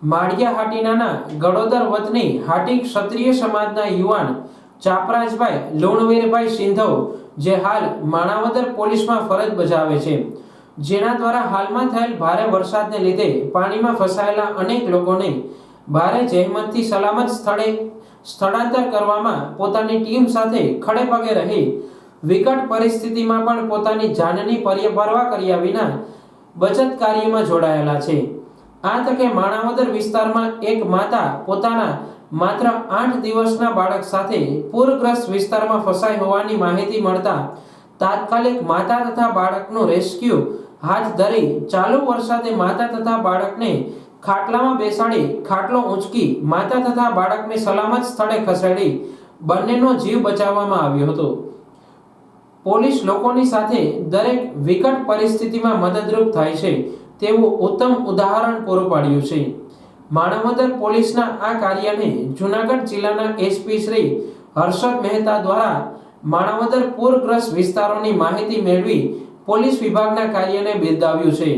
માળિયા હાટીનાના ગડોદર વતની હાટી ક્ષત્રિય સમાજના યુવાન ચાપરાજભાઈ લુણવીરભાઈ સિંધવ જે હાલ માણાવદર પોલીસમાં ફરજ બજાવે છે, જેના દ્વારા હાલમાં થયેલ ભારે વરસાદને લીધે પાણીમાં ફસાયેલા અનેક લોકોને ભારે જહેમતથી સલામત સ્થળે સ્થળાંતર કરવામાં પોતાની ટીમ સાથે ખડે પગે રહી વિકટ પરિસ્થિતિમાં પણ પોતાની જાનની પરવા કર્યા વિના બચત કાર્યમાં જોડાયેલા છે। આ તકે માણાવદર વિસ્તારમાં એક માતા પોતાના માત્ર 8 દિવસના બાળક સાથે પૂરગ્રસ્ત વિસ્તારમાં ફસાઈ હોવાની માહિતી મળતા તાત્કાલિક માતા તથા બાળકનું રેસ્ક્યુ હાથ ધરી ચાલુ વરસાદે માતા તથા બાળકને ખાટલામાં બેસાડી ખાટલો ઊંચકી માતા તથા બાળકને સલામત સ્થળે ખસેડી બંનેનો જીવ બચાવવામાં આવ્યો હતો। પોલીસ લોકોની સાથે દરેક વિકટ પરિસ્થિતિમાં મદદરૂપ થાય છે તેવું ઉત્તમ ઉદાહરણ પૂરું પાડ્યું છે। માણાવદર પોલીસના આ કાર્યને જૂનાગઢ જિલ્લાના એસપી શ્રી હર્ષદ મહેતા દ્વારા માણાવદર પૂરગ્રસ્ત વિસ્તારોની માહિતી મેળવી પોલીસ વિભાગના કાર્યને બિરદાવ્યું છે।